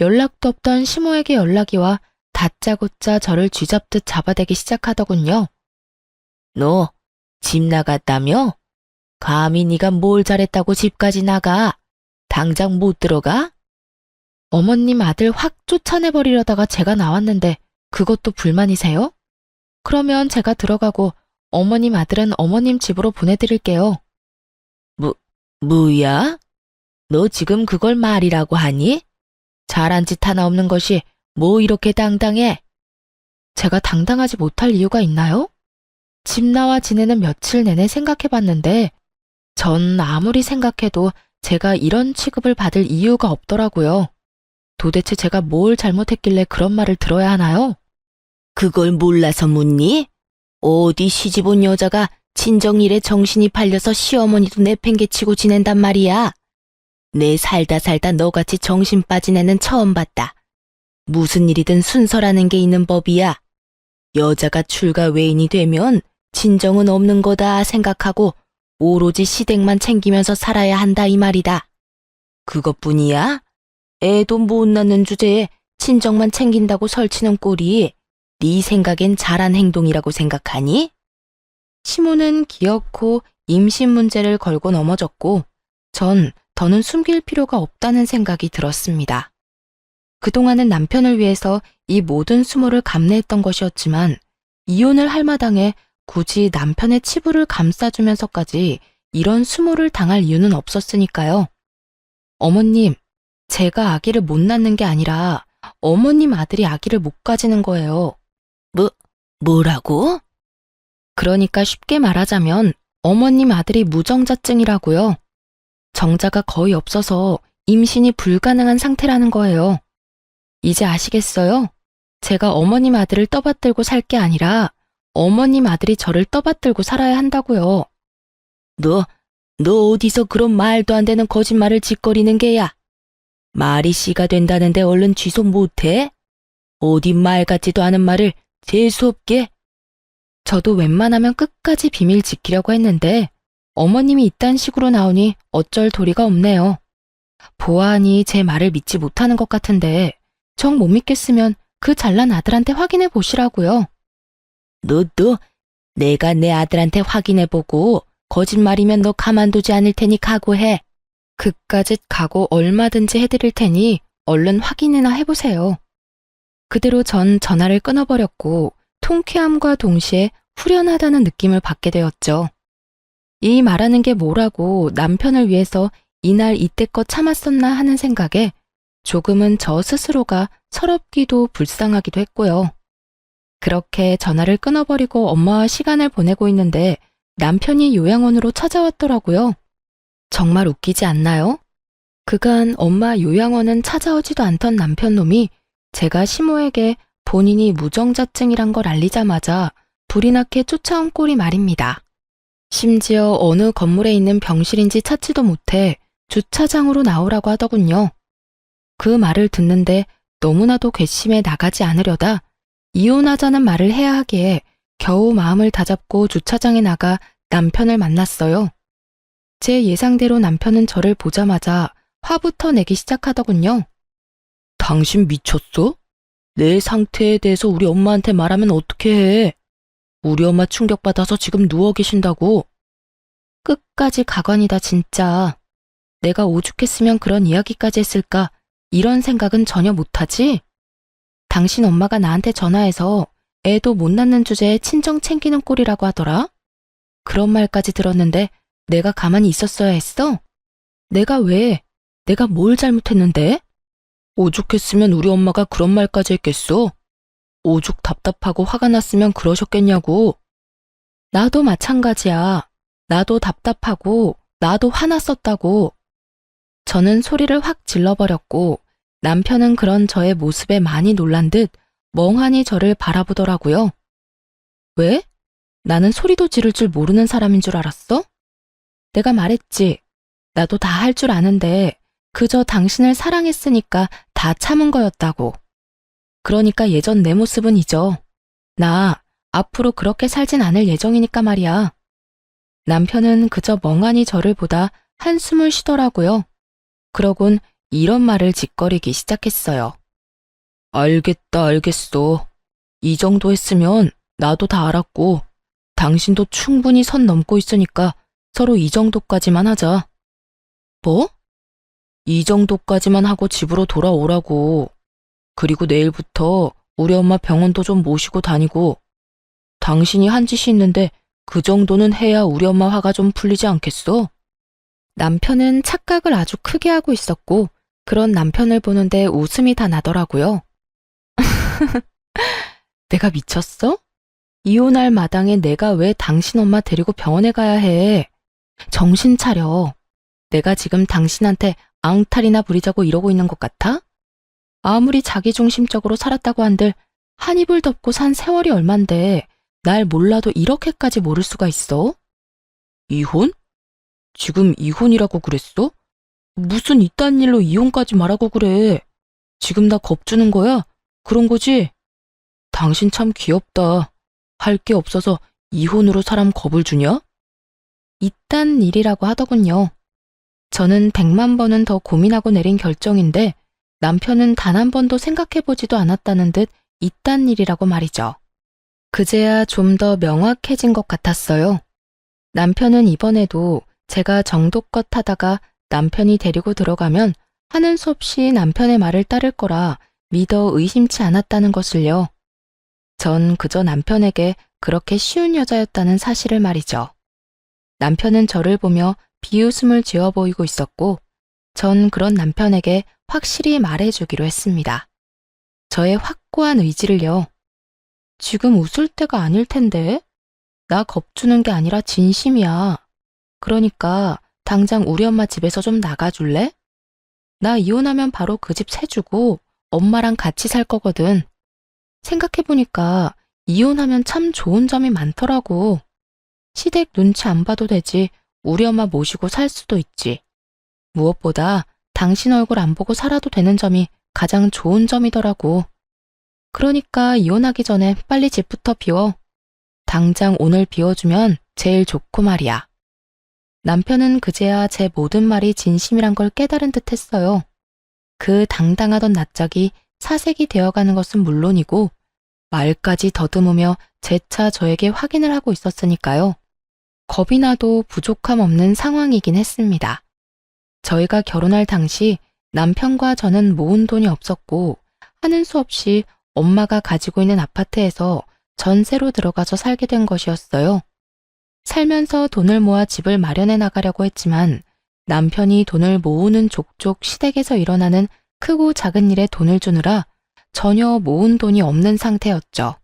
연락도 없던 시모에게 연락이 와 다짜고짜 저를 쥐잡듯 잡아대기 시작하더군요. 너 집 나갔다며? 감히 네가 뭘 잘했다고 집까지 나가? 당장 못 들어가? 어머님 아들 확 쫓아내버리려다가 제가 나왔는데 그것도 불만이세요? 그러면 제가 들어가고 어머님 아들은 어머님 집으로 보내드릴게요. 뭐야? 너 지금 그걸 말이라고 하니? 잘한 짓 하나 없는 것이 뭐 이렇게 당당해? 제가 당당하지 못할 이유가 있나요? 집 나와 지내는 며칠 내내 생각해봤는데 전 아무리 생각해도 제가 이런 취급을 받을 이유가 없더라고요. 도대체 제가 뭘 잘못했길래 그런 말을 들어야 하나요? 그걸 몰라서 묻니? 어디 시집 온 여자가 친정일에 정신이 팔려서 시어머니도 내팽개치고 지낸단 말이야. 내 살다 너같이 정신 빠진 애는 처음 봤다. 무슨 일이든 순서라는 게 있는 법이야. 여자가 출가 외인이 되면 친정은 없는 거다 생각하고 오로지 시댁만 챙기면서 살아야 한다 이 말이다. 그것뿐이야? 애도 못 낳는 주제에 친정만 챙긴다고 설치는 꼴이 네 생각엔 잘한 행동이라고 생각하니? 시모는 기어코 임신 문제를 걸고 넘어졌고 전 더는 숨길 필요가 없다는 생각이 들었습니다. 그동안은 남편을 위해서 이 모든 수모를 감내했던 것이었지만 이혼을 할 마당에 굳이 남편의 치부를 감싸주면서까지 이런 수모를 당할 이유는 없었으니까요. 어머님, 제가 아기를 못 낳는 게 아니라 어머님 아들이 아기를 못 가지는 거예요. 뭐라고? 그러니까 쉽게 말하자면 어머님 아들이 무정자증이라고요. 정자가 거의 없어서 임신이 불가능한 상태라는 거예요. 이제 아시겠어요? 제가 어머님 아들을 떠받들고 살 게 아니라 어머님 아들이 저를 떠받들고 살아야 한다고요. 너 어디서 그런 말도 안 되는 거짓말을 짓거리는 게야? 말이 씨가 된다는데 얼른 취소 못해? 어디 말 같지도 않은 말을 재수없게? 저도 웬만하면 끝까지 비밀 지키려고 했는데 어머님이 이딴 식으로 나오니 어쩔 도리가 없네요. 보아하니 제 말을 믿지 못하는 것 같은데 정 못 믿겠으면 그 잘난 아들한테 확인해 보시라고요. 너 내가 내 아들한테 확인해보고 거짓말이면 너 가만두지 않을 테니 각오해. 그까짓 각오 얼마든지 해드릴 테니 얼른 확인이나 해보세요. 그대로 전 전화를 끊어버렸고 통쾌함과 동시에 후련하다는 느낌을 받게 되었죠. 이 말하는 게 뭐라고 남편을 위해서 이날 이때껏 참았었나 하는 생각에 조금은 저 스스로가 서럽기도 불쌍하기도 했고요. 그렇게 전화를 끊어버리고 엄마와 시간을 보내고 있는데 남편이 요양원으로 찾아왔더라고요. 정말 웃기지 않나요? 그간 엄마 요양원은 찾아오지도 않던 남편놈이 제가 시모에게 본인이 무정자증이란 걸 알리자마자 불이 나게 쫓아온 꼴이 말입니다. 심지어 어느 건물에 있는 병실인지 찾지도 못해 주차장으로 나오라고 하더군요. 그 말을 듣는데 너무나도 괘씸해 나가지 않으려다 이혼하자는 말을 해야 하기에 겨우 마음을 다잡고 주차장에 나가 남편을 만났어요. 제 예상대로 남편은 저를 보자마자 화부터 내기 시작하더군요. 당신 미쳤어? 내 상태에 대해서 우리 엄마한테 말하면 어떻게 해? 우리 엄마 충격받아서 지금 누워 계신다고. 끝까지 가관이다 진짜. 내가 오죽했으면 그런 이야기까지 했을까 이런 생각은 전혀 못하지? 당신 엄마가 나한테 전화해서 애도 못 낳는 주제에 친정 챙기는 꼴이라고 하더라? 그런 말까지 들었는데 내가 가만히 있었어야 했어? 내가 왜? 내가 뭘 잘못했는데? 오죽했으면 우리 엄마가 그런 말까지 했겠어? 오죽 답답하고 화가 났으면 그러셨겠냐고. 나도 마찬가지야. 나도 답답하고 나도 화났었다고. 저는 소리를 확 질러버렸고 남편은 그런 저의 모습에 많이 놀란 듯 멍하니 저를 바라보더라고요. 왜? 나는 소리도 지를 줄 모르는 사람인 줄 알았어? 내가 말했지. 나도 다 할 줄 아는데 그저 당신을 사랑했으니까 다 참은 거였다고. 그러니까 예전 내 모습은 잊어. 나 앞으로 그렇게 살진 않을 예정이니까 말이야. 남편은 그저 멍하니 저를 보다 한숨을 쉬더라고요. 그러곤 이런 말을 짓거리기 시작했어요. 알겠어. 이 정도 했으면 나도 다 알았고 당신도 충분히 선 넘고 있으니까 서로 이 정도까지만 하자. 뭐? 이 정도까지만 하고 집으로 돌아오라고. 그리고 내일부터 우리 엄마 병원도 좀 모시고 다니고. 당신이 한 짓이 있는데 그 정도는 해야 우리 엄마 화가 좀 풀리지 않겠어? 남편은 착각을 아주 크게 하고 있었고 그런 남편을 보는데 웃음이 다 나더라고요. 내가 미쳤어? 이혼할 마당에 내가 왜 당신 엄마 데리고 병원에 가야 해? 정신 차려. 내가 지금 당신한테 앙탈이나 부리자고 이러고 있는 것 같아? 아무리 자기중심적으로 살았다고 한들 한 입을 덮고 산 세월이 얼만데 날 몰라도 이렇게까지 모를 수가 있어? 이혼? 지금 이혼이라고 그랬어? 무슨 이딴 일로 이혼까지 말하고 그래. 지금 나 겁주는 거야? 그런 거지? 당신 참 귀엽다. 할 게 없어서 이혼으로 사람 겁을 주냐? 이딴 일이라고 하더군요. 저는 100만 번은 더 고민하고 내린 결정인데 남편은 단 한 번도 생각해보지도 않았다는 듯 이딴 일이라고 말이죠. 그제야 좀 더 명확해진 것 같았어요. 남편은 이번에도 제가 정도껏 하다가 남편이 데리고 들어가면 하는 수 없이 남편의 말을 따를 거라 믿어 의심치 않았다는 것을요. 전 그저 남편에게 그렇게 쉬운 여자였다는 사실을 말이죠. 남편은 저를 보며 비웃음을 지어 보이고 있었고, 전 그런 남편에게 확실히 말해주기로 했습니다. 저의 확고한 의지를요. 지금 웃을 때가 아닐 텐데? 나 겁주는 게 아니라 진심이야. 그러니까 당장 우리 엄마 집에서 좀 나가줄래? 나 이혼하면 바로 그 집 세주고 엄마랑 같이 살 거거든. 생각해보니까 이혼하면 참 좋은 점이 많더라고. 시댁 눈치 안 봐도 되지. 우리 엄마 모시고 살 수도 있지. 무엇보다 당신 얼굴 안 보고 살아도 되는 점이 가장 좋은 점이더라고. 그러니까 이혼하기 전에 빨리 집부터 비워. 당장 오늘 비워주면 제일 좋고 말이야. 남편은 그제야 제 모든 말이 진심이란 걸 깨달은 듯 했어요. 그 당당하던 낯짝이 사색이 되어가는 것은 물론이고 말까지 더듬으며 재차 저에게 확인을 하고 있었으니까요. 겁이 나도 부족함 없는 상황이긴 했습니다. 저희가 결혼할 당시 남편과 저는 모은 돈이 없었고 하는 수 없이 엄마가 가지고 있는 아파트에서 전세로 들어가서 살게 된 것이었어요. 살면서 돈을 모아 집을 마련해 나가려고 했지만 남편이 돈을 모으는 족족 시댁에서 일어나는 크고 작은 일에 돈을 주느라 전혀 모은 돈이 없는 상태였죠.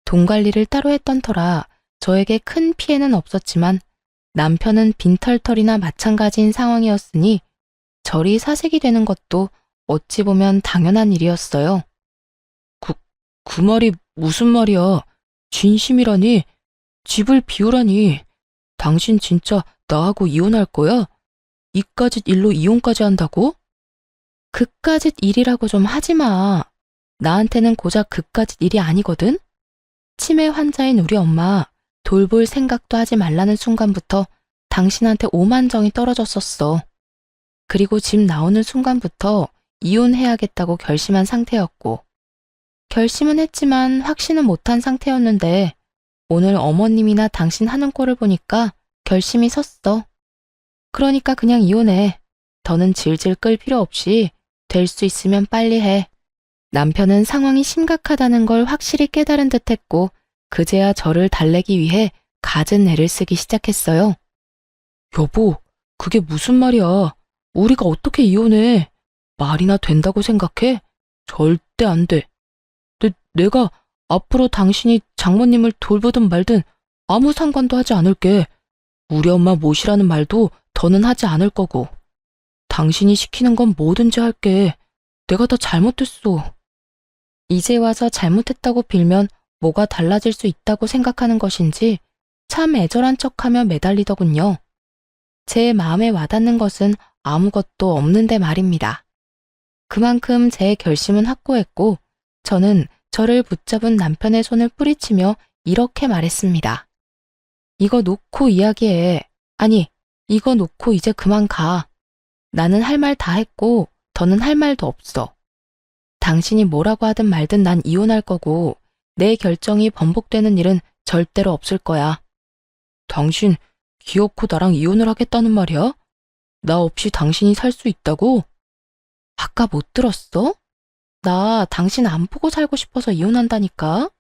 돈 관리를 따로 했던 터라 저에게 큰 피해는 없었지만 남편은 빈털털이나 마찬가지인 상황이었으니 저리 사색이 되는 것도 어찌 보면 당연한 일이었어요. 그 말이 무슨 말이야? 진심이라니? 집을 비우라니? 당신 진짜 나하고 이혼할 거야? 이까짓 일로 이혼까지 한다고? 그까짓 일이라고 좀 하지 마. 나한테는 고작 그까짓 일이 아니거든? 치매 환자인 우리 엄마 돌볼 생각도 하지 말라는 순간부터 당신한테 오만정이 떨어졌었어. 그리고 집 나오는 순간부터 이혼해야겠다고 결심한 상태였고, 결심은 했지만 확신은 못한 상태였는데 오늘 어머님이나 당신 하는 꼴을 보니까 결심이 섰어. 그러니까 그냥 이혼해. 더는 질질 끌 필요 없이 될 수 있으면 빨리 해. 남편은 상황이 심각하다는 걸 확실히 깨달은 듯했고 그제야 저를 달래기 위해 갖은 애를 쓰기 시작했어요. 여보, 그게 무슨 말이야? 우리가 어떻게 이혼해? 말이나 된다고 생각해? 절대 안 돼. 내가 앞으로 당신이 장모님을 돌보든 말든 아무 상관도 하지 않을게. 우리 엄마 모시라는 말도 더는 하지 않을 거고. 당신이 시키는 건 뭐든지 할게. 내가 다 잘못했어. 이제 와서 잘못했다고 빌면 뭐가 달라질 수 있다고 생각하는 것인지 참 애절한 척하며 매달리더군요. 제 마음에 와닿는 것은 아무것도 없는데 말입니다. 그만큼 제 결심은 확고했고 저는 저를 붙잡은 남편의 손을 뿌리치며 이렇게 말했습니다. 이거 놓고 이야기해. 아니, 이거 놓고 이제 그만 가. 나는 할 말 다 했고 더는 할 말도 없어. 당신이 뭐라고 하든 말든 난 이혼할 거고 내 결정이 번복되는 일은 절대로 없을 거야. 당신 기어코 나랑 이혼을 하겠다는 말이야? 나 없이 당신이 살 수 있다고? 아까 못 들었어? 나 당신 안 보고 살고 싶어서 이혼한다니까?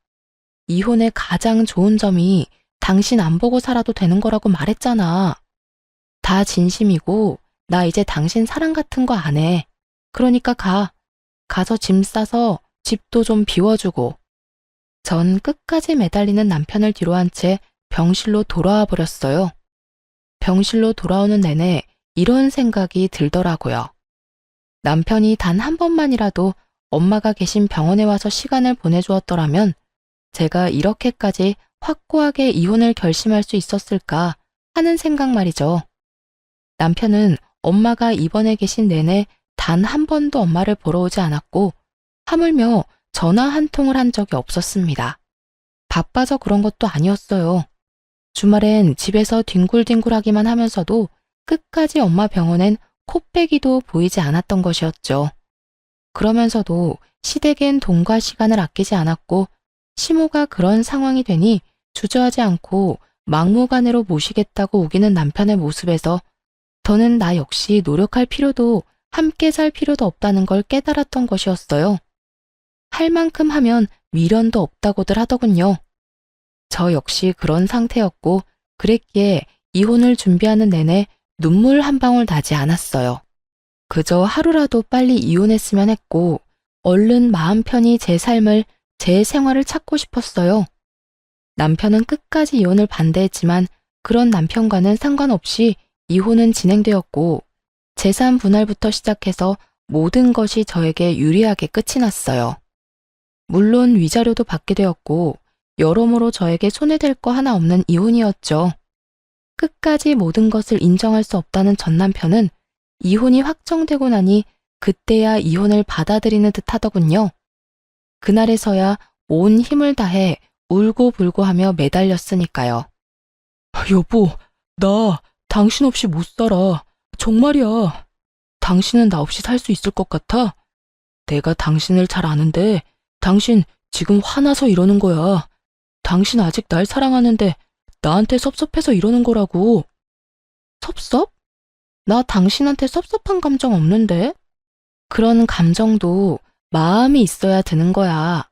이혼의 가장 좋은 점이 당신 안 보고 살아도 되는 거라고 말했잖아. 다 진심이고 나 이제 당신 사랑 같은 거 안 해. 그러니까 가. 가서 짐 싸서 집도 좀 비워주고. 전 끝까지 매달리는 남편을 뒤로 한 채 병실로 돌아와 버렸어요. 병실로 돌아오는 내내 이런 생각이 들더라고요. 남편이 단 한 번만이라도 엄마가 계신 병원에 와서 시간을 보내주었더라면 제가 이렇게까지 확고하게 이혼을 결심할 수 있었을까 하는 생각 말이죠. 남편은 엄마가 입원해 계신 내내 단 한 번도 엄마를 보러 오지 않았고 하물며 전화 한 통을 한 적이 없었습니다. 바빠서 그런 것도 아니었어요. 주말엔 집에서 뒹굴뒹굴하기만 하면서도 끝까지 엄마 병원엔 코빼기도 보이지 않았던 것이었죠. 그러면서도 시댁엔 돈과 시간을 아끼지 않았고 시모가 그런 상황이 되니 주저하지 않고 막무가내로 모시겠다고 우기는 남편의 모습에서 더는 나 역시 노력할 필요도 함께 살 필요도 없다는 걸 깨달았던 것이었어요. 할 만큼 하면 미련도 없다고들 하더군요. 저 역시 그런 상태였고 그랬기에 이혼을 준비하는 내내 눈물 한 방울 나지 않았어요. 그저 하루라도 빨리 이혼했으면 했고 얼른 마음 편히 제 삶을, 제 생활을 찾고 싶었어요. 남편은 끝까지 이혼을 반대했지만 그런 남편과는 상관없이 이혼은 진행되었고 재산 분할부터 시작해서 모든 것이 저에게 유리하게 끝이 났어요. 물론 위자료도 받게 되었고 여러모로 저에게 손해될 거 하나 없는 이혼이었죠. 끝까지 모든 것을 인정할 수 없다는 전 남편은 이혼이 확정되고 나니 그때야 이혼을 받아들이는 듯 하더군요. 그날에서야 온 힘을 다해 울고불고 하며 매달렸으니까요. 여보, 나 당신 없이 못 살아. 정말이야. 당신은 나 없이 살 수 있을 것 같아? 내가 당신을 잘 아는데 당신 지금 화나서 이러는 거야. 당신 아직 날 사랑하는데 나한테 섭섭해서 이러는 거라고. 섭섭? 나 당신한테 섭섭한 감정 없는데? 그런 감정도 마음이 있어야 드는 거야.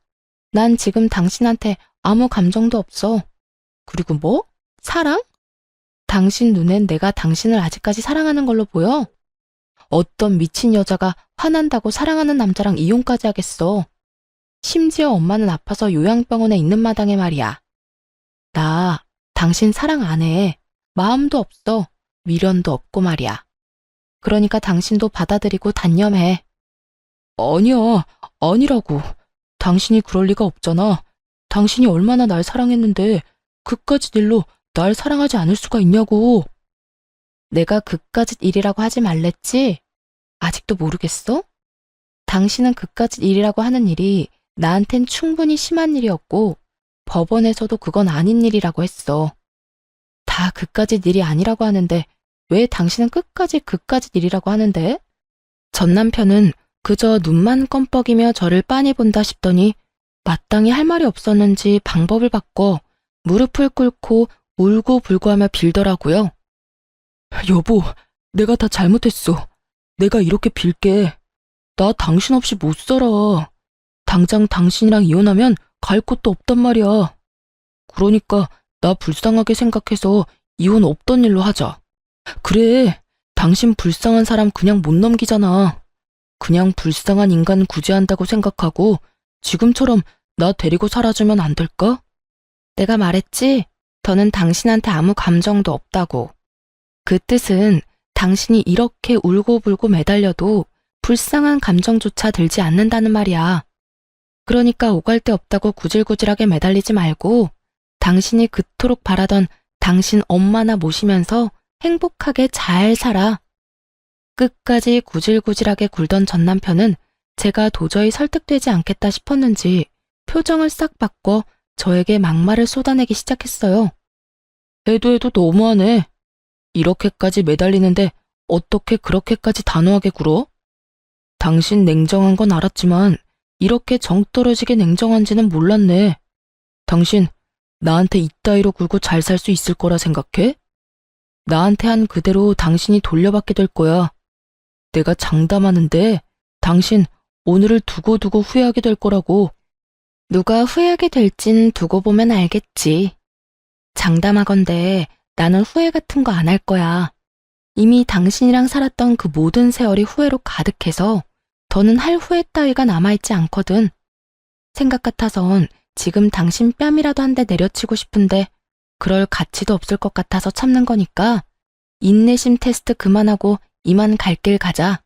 난 지금 당신한테 아무 감정도 없어. 그리고 뭐? 사랑? 당신 눈엔 내가 당신을 아직까지 사랑하는 걸로 보여? 어떤 미친 여자가 화난다고 사랑하는 남자랑 이혼까지 하겠어. 심지어 엄마는 아파서 요양병원에 있는 마당에 말이야. 나 당신 사랑 안 해. 마음도 없어. 미련도 없고 말이야. 그러니까 당신도 받아들이고 단념해. 아니야, 아니라고. 당신이 그럴 리가 없잖아. 당신이 얼마나 날 사랑했는데 그까짓 일로 날 사랑하지 않을 수가 있냐고. 내가 그까짓 일이라고 하지 말랬지? 아직도 모르겠어? 당신은 그까짓 일이라고 하는 일이 나한텐 충분히 심한 일이었고 법원에서도 그건 아닌 일이라고 했어. 다 그까짓 일이 아니라고 하는데 왜 당신은 끝까지 그까짓 일이라고 하는데? 전 남편은 그저 눈만 껌뻑이며 저를 빤히 본다 싶더니 마땅히 할 말이 없었는지 방법을 바꿔 무릎을 꿇고 울고불고하며 빌더라고요. 여보, 내가 다 잘못했어. 내가 이렇게 빌게. 나 당신 없이 못 살아. 당장 당신이랑 이혼하면 갈 곳도 없단 말이야. 그러니까 나 불쌍하게 생각해서 이혼 없던 일로 하자. 그래, 당신 불쌍한 사람 그냥 못 넘기잖아. 그냥 불쌍한 인간 구제한다고 생각하고 지금처럼 나 데리고 살아주면 안 될까? 내가 말했지? 더는 당신한테 아무 감정도 없다고. 그 뜻은 당신이 이렇게 울고불고 매달려도 불쌍한 감정조차 들지 않는다는 말이야. 그러니까 오갈 데 없다고 구질구질하게 매달리지 말고 당신이 그토록 바라던 당신 엄마나 모시면서 행복하게 잘 살아. 끝까지 구질구질하게 굴던 전 남편은 제가 도저히 설득되지 않겠다 싶었는지 표정을 싹 바꿔 저에게 막말을 쏟아내기 시작했어요. 해도 너무하네. 이렇게까지 매달리는데 어떻게 그렇게까지 단호하게 굴어? 당신 냉정한 건 알았지만 이렇게 정 떨어지게 냉정한지는 몰랐네. 당신 나한테 이따위로 굴고 잘 살 수 있을 거라 생각해? 나한테 한 그대로 당신이 돌려받게 될 거야. 내가 장담하는데 당신 오늘을 두고두고 후회하게 될 거라고. 누가 후회하게 될진 두고 보면 알겠지. 장담하건대 나는 후회 같은 거 안 할 거야. 이미 당신이랑 살았던 그 모든 세월이 후회로 가득해서 더는 할 후회 따위가 남아있지 않거든. 생각 같아선 지금 당신 뺨이라도 한 대 내려치고 싶은데 그럴 가치도 없을 것 같아서 참는 거니까 인내심 테스트 그만하고 이만 갈 길 가자.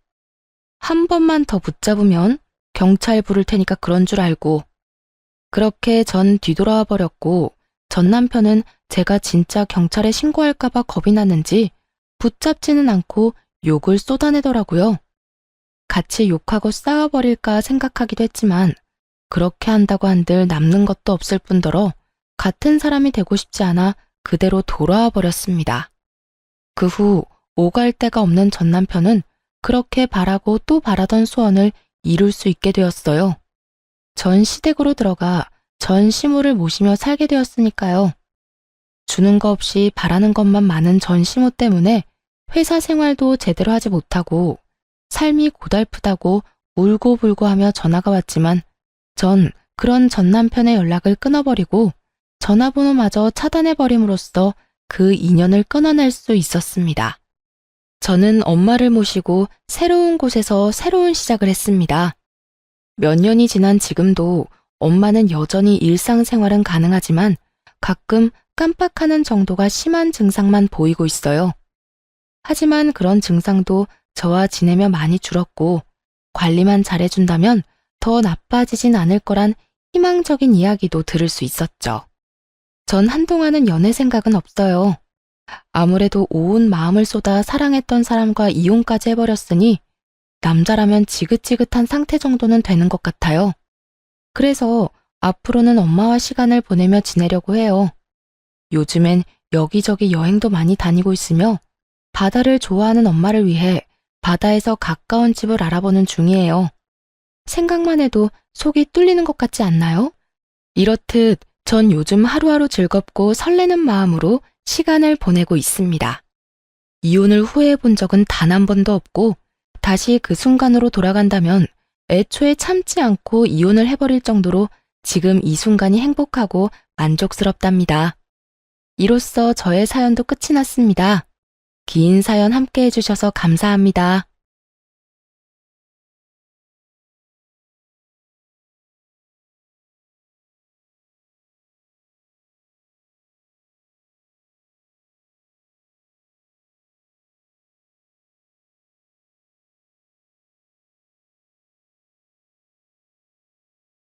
한 번만 더 붙잡으면 경찰 부를 테니까 그런 줄 알고. 그렇게 전 뒤돌아와 버렸고 전 남편은 제가 진짜 경찰에 신고할까봐 겁이 났는지 붙잡지는 않고 욕을 쏟아내더라고요. 같이 욕하고 싸워버릴까 생각하기도 했지만 그렇게 한다고 한들 남는 것도 없을 뿐더러 같은 사람이 되고 싶지 않아 그대로 돌아와 버렸습니다. 그 후 오갈 데가 없는 전 남편은 그렇게 바라고 또 바라던 소원을 이룰 수 있게 되었어요. 전 시댁으로 들어가 전 시모를 모시며 살게 되었으니까요. 주는 거 없이 바라는 것만 많은 전 시모 때문에 회사 생활도 제대로 하지 못하고 삶이 고달프다고 울고불고 하며 전화가 왔지만 전 그런 전 남편의 연락을 끊어버리고 전화번호마저 차단해버림으로써 그 인연을 끊어낼 수 있었습니다. 저는 엄마를 모시고 새로운 곳에서 새로운 시작을 했습니다. 몇 년이 지난 지금도 엄마는 여전히 일상생활은 가능하지만 가끔 깜빡하는 정도가 심한 증상만 보이고 있어요. 하지만 그런 증상도 저와 지내며 많이 줄었고 관리만 잘해준다면 더 나빠지진 않을 거란 희망적인 이야기도 들을 수 있었죠. 전 한동안은 연애 생각은 없어요. 아무래도 온 마음을 쏟아 사랑했던 사람과 이혼까지 해버렸으니 남자라면 지긋지긋한 상태 정도는 되는 것 같아요. 그래서 앞으로는 엄마와 시간을 보내며 지내려고 해요. 요즘엔 여기저기 여행도 많이 다니고 있으며 바다를 좋아하는 엄마를 위해 바다에서 가까운 집을 알아보는 중이에요. 생각만 해도 속이 뚫리는 것 같지 않나요? 이렇듯 전 요즘 하루하루 즐겁고 설레는 마음으로 시간을 보내고 있습니다. 이혼을 후회해 본 적은 단 한 번도 없고 다시 그 순간으로 돌아간다면 애초에 참지 않고 이혼을 해버릴 정도로 지금 이 순간이 행복하고 만족스럽답니다. 이로써 저의 사연도 끝이 났습니다. 긴 사연 함께 해주셔서 감사합니다.